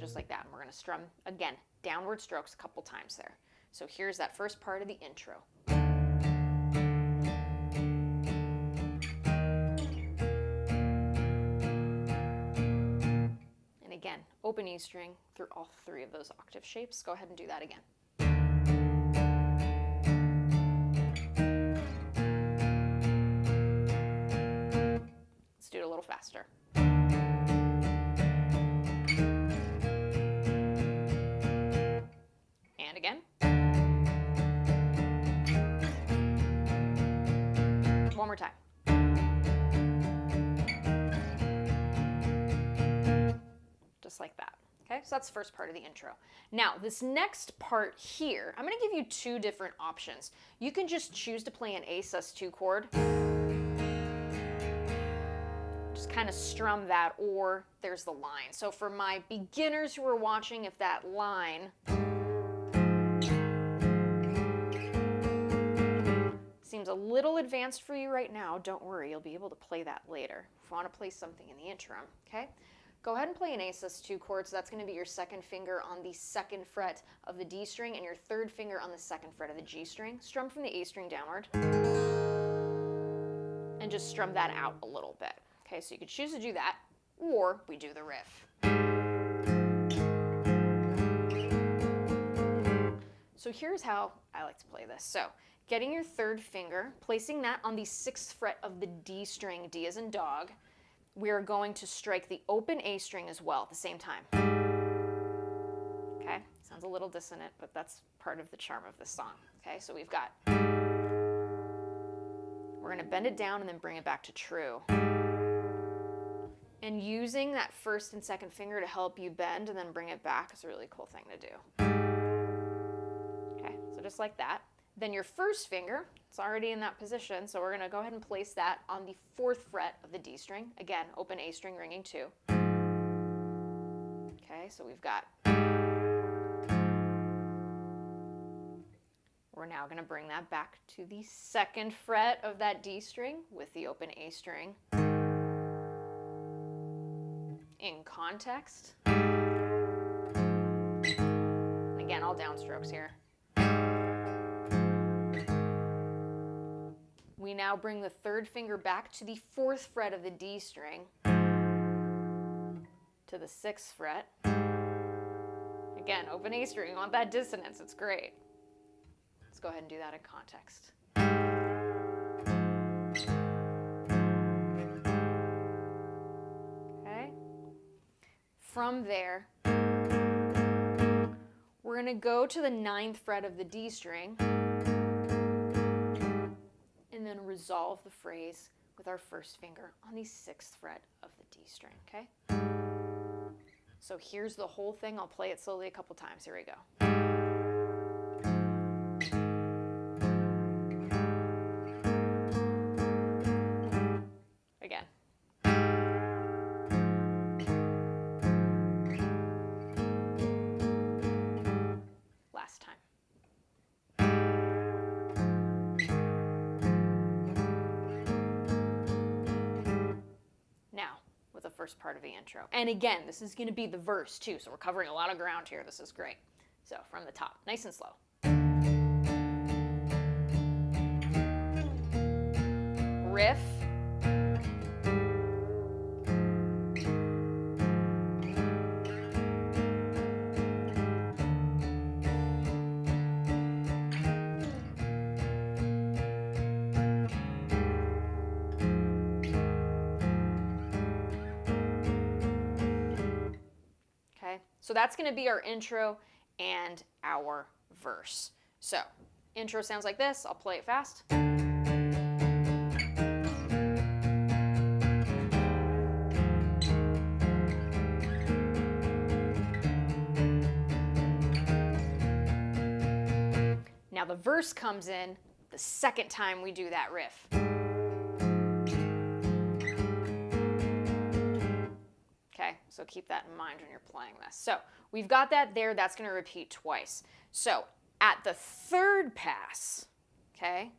just like that. And we're going to strum, again, downward strokes a couple times there. So here's that first part of the intro. And again, open E string through all three of those octave shapes. Go ahead and do that again. Let's do it a little faster. And again. One more time. Just like that. Okay, so that's the first part of the intro. Now, this next part here, I'm going to give you two different options. You can just choose to play an A sus2 chord. Just kind of strum that, or there's the line. So for my beginners who are watching, if that line seems a little advanced for you right now, don't worry, you'll be able to play that later. If you want to play something in the interim, okay? Go ahead and play an A sus2 chord, so that's going to be your second finger on the second fret of the D string and your third finger on the second fret of the G string. Strum from the A string downward. And just strum that out a little bit. Okay, so you could choose to do that, or we do the riff. So here's how I like to play this. So getting your third finger, placing that on the sixth fret of the D string, D as in dog, we are going to strike the open A string as well at the same time. Okay, sounds a little dissonant, but that's part of the charm of this song. Okay, so we've got, we're going to bend it down and then bring it back to true. And using that first and second finger to help you bend and then bring it back is a really cool thing to do. Okay, so just like that. Then your first finger, it's already in that position, so we're going to go ahead and place that on the fourth fret of the D string. Again, open A string, ringing 2. Okay, so we've got, we're now going to bring that back to the second fret of that D string with the open A string. In context. And again, all downstrokes here. We now bring the third finger back to the fourth fret of the D string, to the sixth fret. Again, open A string, you want that dissonance, it's great. Let's go ahead and do that in context. Okay. From there, we're going to go to the ninth fret of the D string, and then resolve the phrase with our first finger on the sixth fret of the D string, okay? So here's the whole thing. I'll play it slowly a couple times. Here we go. Again. Last time. The first part of the intro. And again, this is going to be the verse too, so we're covering a lot of ground here. This is great. So from the top, nice and slow. Riff. So that's going to be our intro and our verse. So, intro sounds like this. I'll play it fast. Now the verse comes in the second time we do that riff. Okay, so keep that in mind when you're playing this. So we've got that there, that's going to repeat twice. So at the third pass, okay,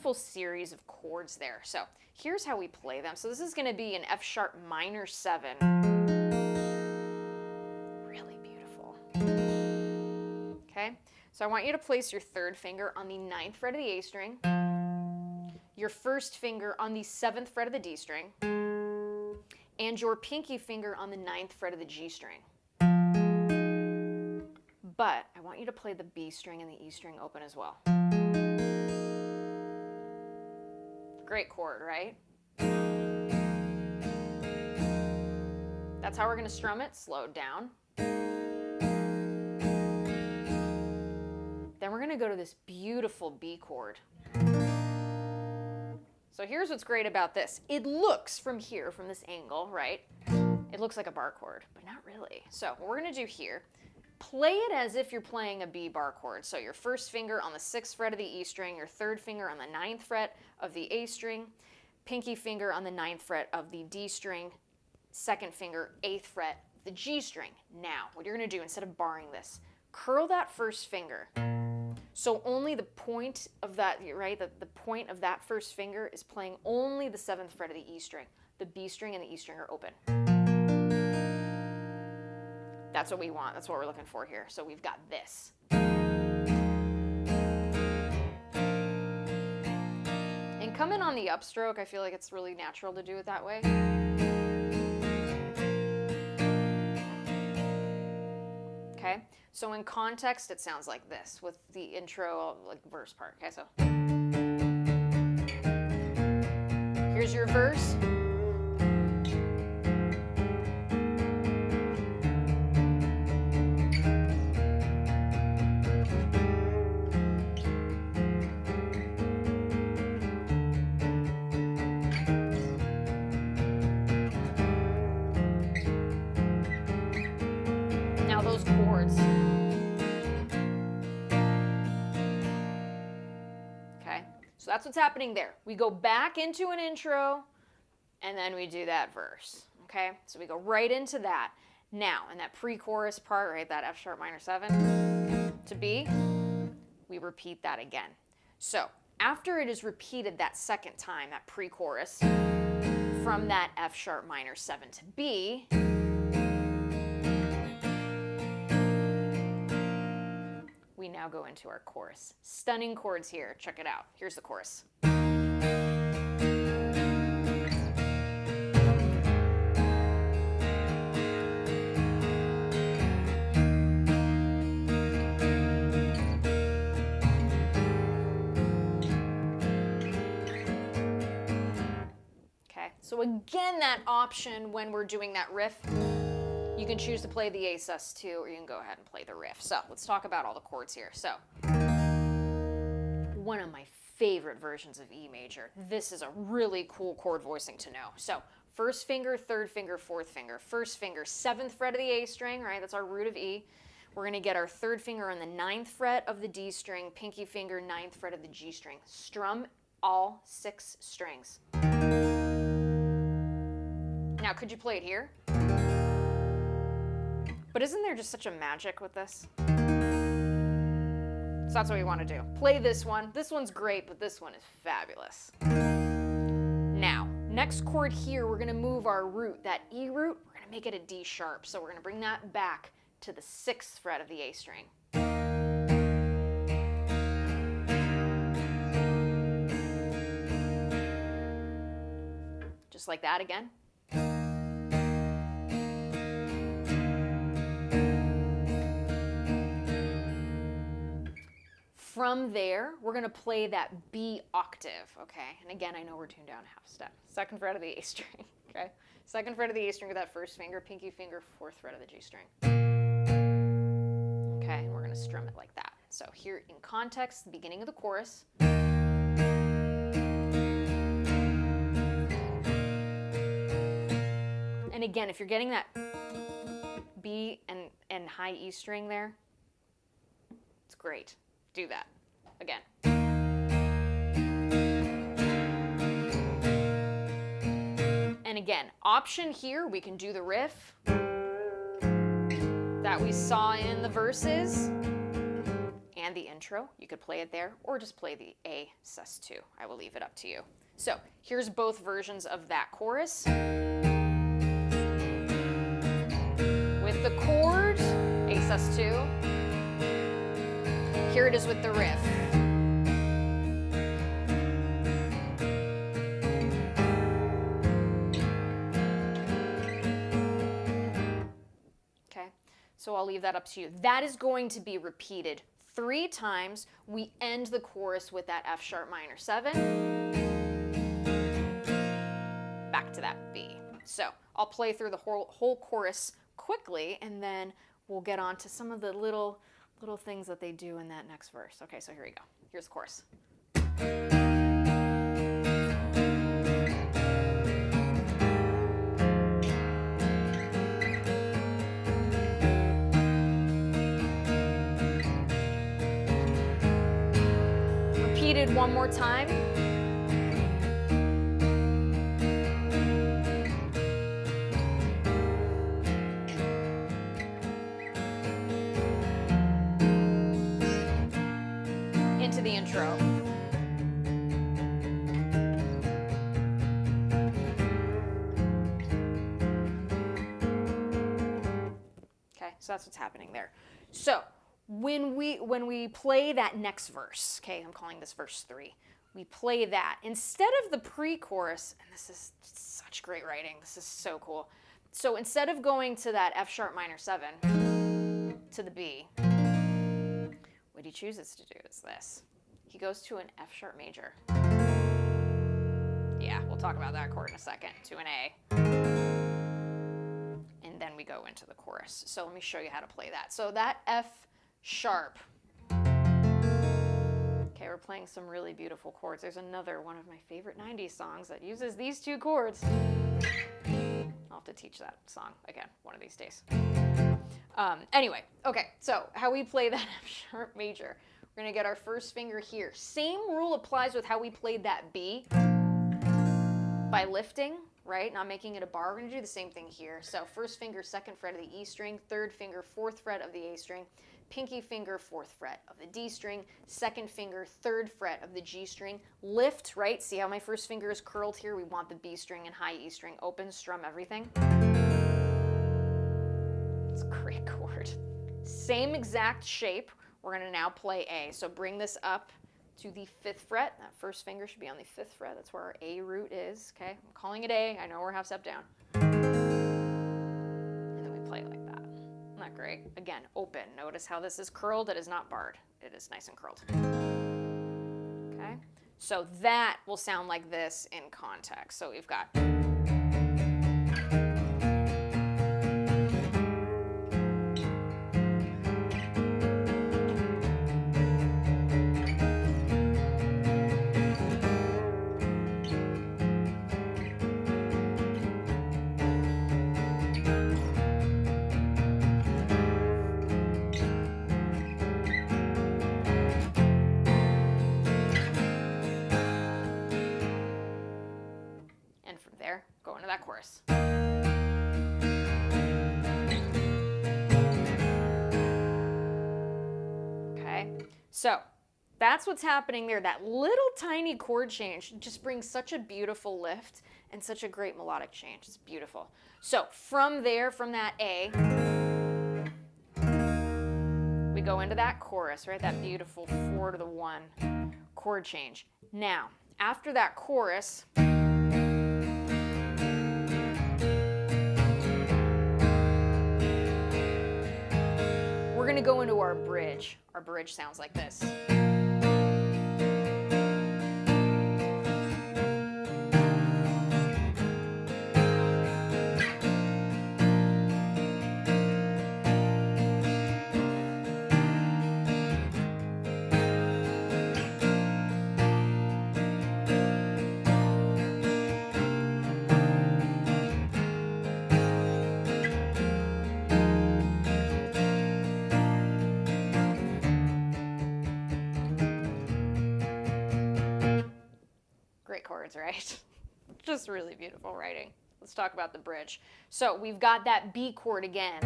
beautiful series of chords there. So here's how we play them. So this is going to be an F sharp minor 7. Really beautiful. Okay, so I want you to place your third finger on the 9th fret of the A string, your first finger on the 7th fret of the D string, and your pinky finger on the 9th fret of the G string. But I want you to play the B string and the E string open as well. Great chord, right? That's how we're going to strum it, slowed down. Then we're going to go to this beautiful B chord. So here's what's great about this. It looks from here, from this angle, right? It looks like a bar chord, but not really. So what we're going to do here, play it as if you're playing a B bar chord. So your first finger on the 6th fret of the E string, your third finger on the 9th fret of the A string, pinky finger on the 9th fret of the D string, second finger, 8th fret, the G string. Now, what you're going to do, instead of barring this, curl that first finger. So only the point of that, right, the point of that first finger is playing only the 7th fret of the E string. The B string and the E string are open. That's what we want. That's what we're looking for here. So we've got this. And come in on the upstroke. I feel like it's really natural to do it that way. Okay, so in context, it sounds like this with the intro, like verse part. Okay, so here's your verse. Now those chords. Okay, so that's what's happening there. We go back into an intro, and then we do that verse. Okay, so we go right into that. Now, in that pre-chorus part, right, that F sharp minor 7 to B, we repeat that again. So after it is repeated that second time, that pre-chorus, from that F sharp minor 7 to B, we now go into our chorus. Stunning chords here. Check it out. Here's the chorus. Okay, so again, that option when we're doing that riff, you can choose to play the A sus2, or you can go ahead and play the riff. So let's talk about all the chords here. So one of my favorite versions of E major. This is a really cool chord voicing to know. So first finger, third finger, fourth finger. First finger, 7th fret of the A string, right? That's our root of E. We're going to get our third finger on the 9th fret of the D string, pinky finger, 9th fret of the G string. Strum all 6 strings. Now, could you play it here? But isn't there just such a magic with this? So that's what we want to do. Play this one. This one's great, but this one is fabulous. Now, next chord here, we're going to move our root, that E root, we're going to make it a D sharp. So we're going to bring that back to the 6th fret of the A string. Just like that again. From there, we're going to play that B octave, okay? And again, I know we're tuned down half step. 2nd fret of the A string, okay? 2nd fret of the A string with that first finger, pinky finger, 4th fret of the G string. Okay, and we're going to strum it like that. So here in context, the beginning of the chorus. And again, if you're getting that B and high E string there, it's great. Do that again. And again, option here, we can do the riff that we saw in the verses, and and the intro. You could play it there or just play the A sus2. I will leave it up to you. So here's both versions of that chorus. With the chord, A sus2. Here it is with the riff. So I'll leave that up to you. That is going to be repeated 3 times. We end the chorus with that F sharp minor 7. Back to that B. So I'll play through the whole chorus quickly, and then we'll get on to some of the little things that they do in that next verse. Okay, so here we go. Here's the chorus. Repeated one more time. Into the intro. Okay, so that's what's happening there. So when we play that next verse, okay, I'm calling this verse 3, we play that. Instead of the pre-chorus, and this is such great writing, this is so cool. So instead of going to that F sharp minor 7, to the B, what he chooses to do is this. He goes to an F sharp major. Yeah, we'll talk about that chord in a second, to an A. And then we go into the chorus. So let me show you how to play that. So that F sharp. Okay, we're playing some really beautiful chords. There's another one of my favorite 90s songs that uses these 2 chords. I'll have to teach that song again one of these days. Anyway, okay, so how we play that F sharp major. We're gonna get our first finger here. Same rule applies with how we played that B. By lifting, right? Not making it a bar. We're gonna do the same thing here. So first finger, 2nd fret of the E string, 3rd finger, 4th fret of the A string, pinky finger, 4th fret of the D string, 2nd finger, 3rd fret of the G string. Lift, right? See how my first finger is curled here? We want the B string and high E string open, strum everything. It's a great chord. Same exact shape. We're gonna now play A. So bring this up to the 5th fret. That first finger should be on the 5th fret. That's where our A root is, okay? I'm calling it A. I know we're half step down. And then we play like that. Isn't that great? Again, open. Notice how this is curled. It is not barred. It is nice and curled. Okay? So that will sound like this in context. So we've got... go into that chorus. Okay, so that's what's happening there. That little tiny chord change just brings such a beautiful lift and such a great melodic change. It's beautiful. So from there, from that A, we go into that chorus, right? That beautiful 4 to the 1 chord change. Now, after that chorus, we're going to go into our bridge. Our bridge sounds like this. Chords, right? Just really beautiful writing. Let's talk about the bridge. So we've got that B chord again.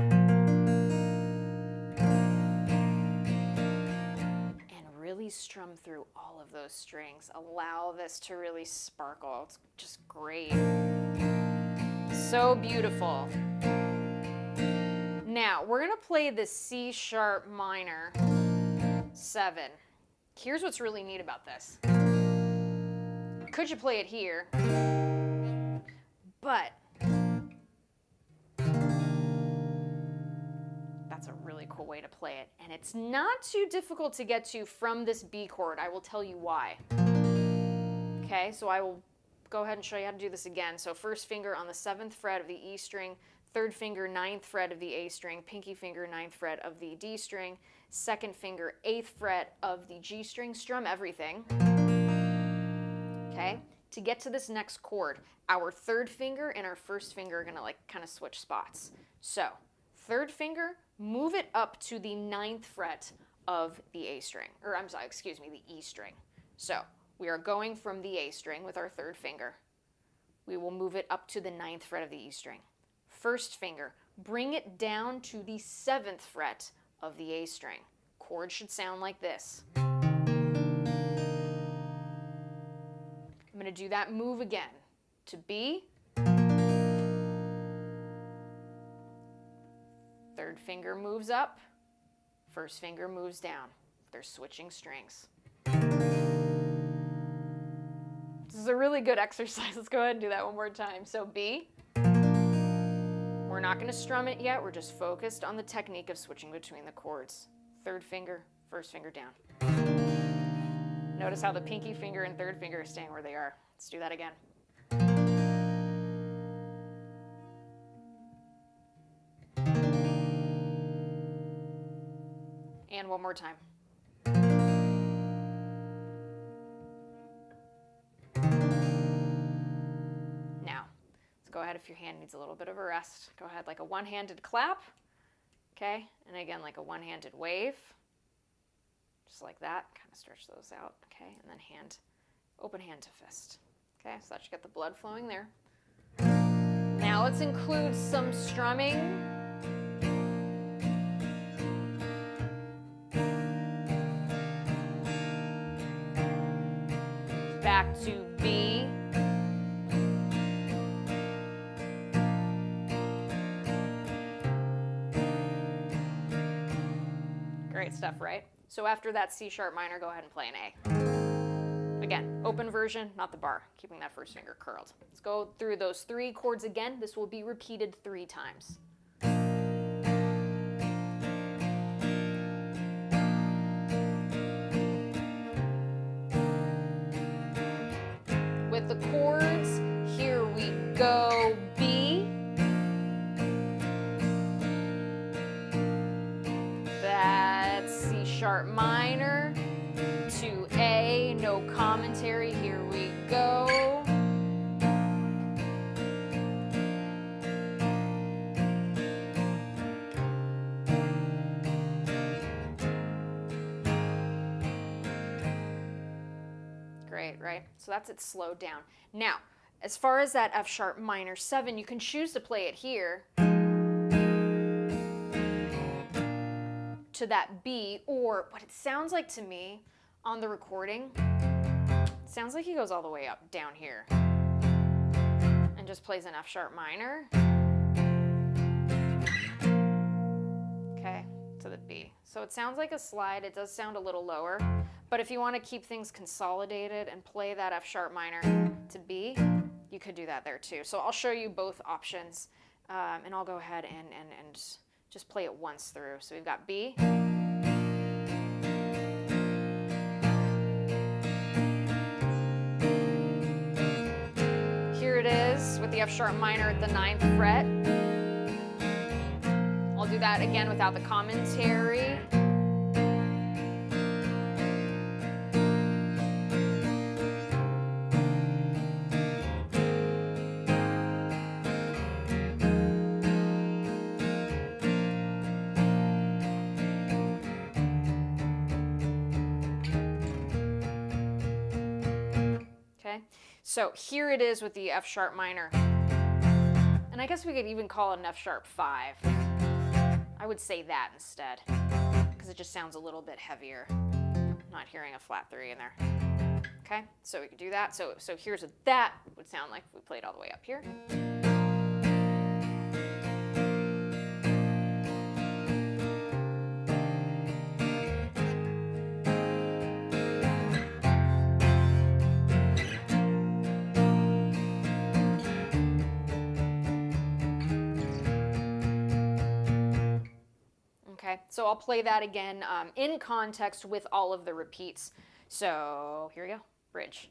really strum through all of those strings. Allow this to really sparkle. It's just great. So beautiful. Now, we're gonna play the C sharp minor 7. Here's what's really neat about this. Could you play it here? But that's a really cool way to play it. And it's not too difficult to get to from this B chord. I will tell you why. Okay, so I will go ahead and show you how to do this again. So first finger on the 7th fret of the E string, third finger 9th fret of the A string, pinky finger 9th fret of the D string, second finger 8th fret of the G string. Strum everything. Okay, to get to this next chord, our third finger and our first finger are gonna like kind of switch spots. So third finger, move it up to the 9th fret of the A string, or I'm sorry, excuse me, the E string. So we are going from the A string with our third finger. We will move it up to the 9th fret of the E string. First finger, bring it down to the 7th fret of the A string. Chord should sound like this. I'm going to do that move again to B. Third finger moves up. First finger moves down. They're switching strings. This is a really good exercise. Let's go ahead and do that one more time. So B. We're not going to strum it yet. We're just focused on the technique of switching between the chords. Third finger, first finger down. Notice how the pinky finger and third finger are staying where they are. Let's do that again. And one more time. Now, let's go ahead if your hand needs a little bit of a rest. Go ahead like a one-handed clap, okay? And again, like a one-handed wave. Just like that, kind of stretch those out, okay? And then hand, open hand to fist. Okay, so that should get the blood flowing there. Now let's include some strumming. Back to B. Great stuff, right? So after that C sharp minor, go ahead and play an A. Again, open version, not the bar, keeping that first finger curled. Let's go through those 3 chords again. This will be repeated 3 times. With the chords, here we go. B. That's C sharp minor to A, no commentary, here we go. Great, right? So that's it slowed down. Now, as far as that F sharp minor 7, you can choose to play it here to that B, or what it sounds like to me on the recording, it sounds like he goes all the way up down here and just plays an F sharp minor, okay, to the B. So it sounds like a slide. It does sound a little lower, but if you want to keep things consolidated and play that F sharp minor to B, you could do that there too. So I'll show you both options, and I'll go ahead and just play it once through. So we've got B. Here it is with the F sharp minor at the 9th fret. I'll do that again without the commentary. So here it is with the F sharp minor. And I guess we could even call it an F sharp 5. I would say that instead, because it just sounds a little bit heavier. not hearing a flat 3 in there. Okay, so we could do that. So here's what that would sound like if we played all the way up here. Okay, so I'll play that again in context with all of the repeats. So here we go, bridge.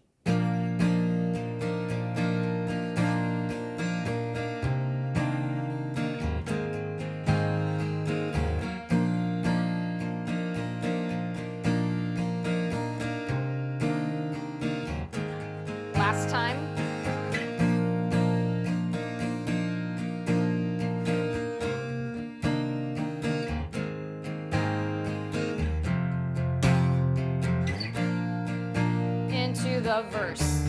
Last time. Into the verse.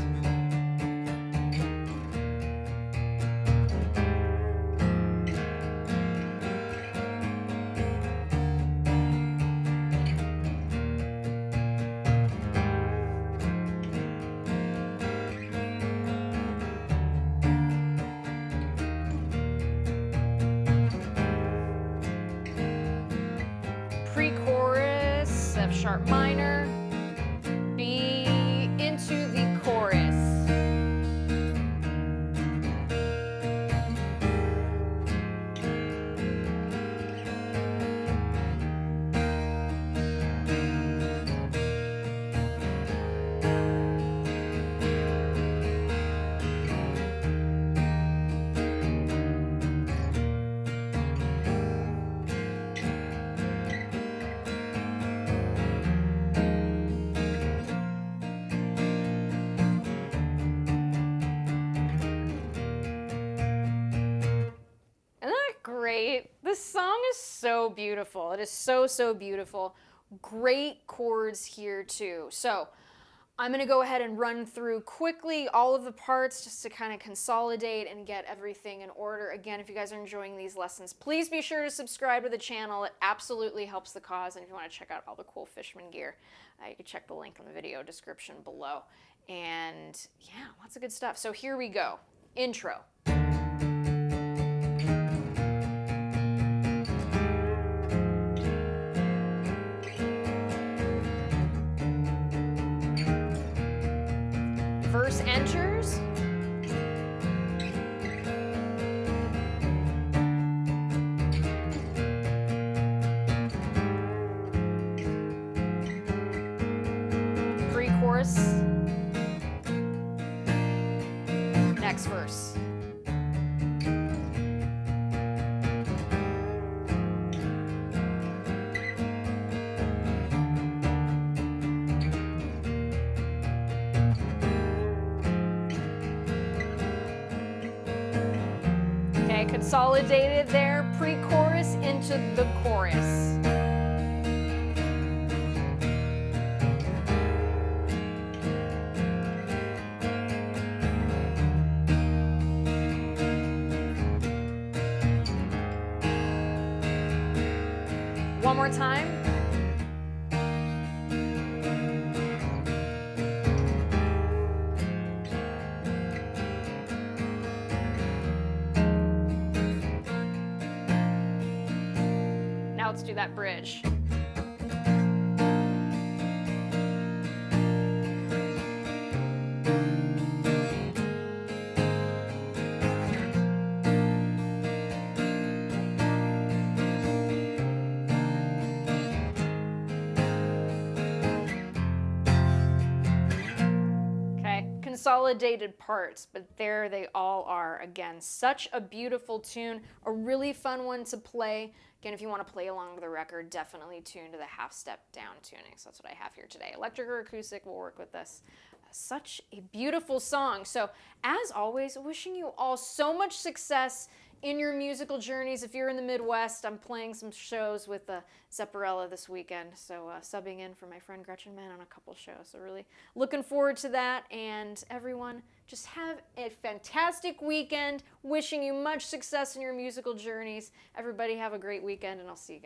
Pre-chorus, F sharp minor, B into the chorus. Great. This song is so beautiful. It is so, so beautiful. Great chords here too. So I'm going to go ahead and run through quickly all of the parts just to kind of consolidate and get everything in order. Again, if you guys are enjoying these lessons, please be sure to subscribe to the channel. It absolutely helps the cause. And if you want to check out all the cool Fishman gear, you can check the link in the video description below. And yeah, lots of good stuff. So here we go. Intro. Verse enters. Pre-chorus. Next verse. Consolidated there, pre-chorus into the chorus. One more time. Now let's do that bridge. Consolidated parts, but there they all are. Again, such a beautiful tune, a really fun one to play. Again, if you want to play along with the record, definitely tune to the half step down tuning. So that's what I have here today. Electric or acoustic will work with this. Such a beautiful song. So as always, wishing you all so much success in your musical journeys. If you're in the Midwest, I'm playing some shows with Zepparella this weekend, so subbing in for my friend Gretchen Mann on a couple shows. So really looking forward to that, and everyone, just have a fantastic weekend. Wishing you much success in your musical journeys. Everybody have a great weekend, and I'll see you guys.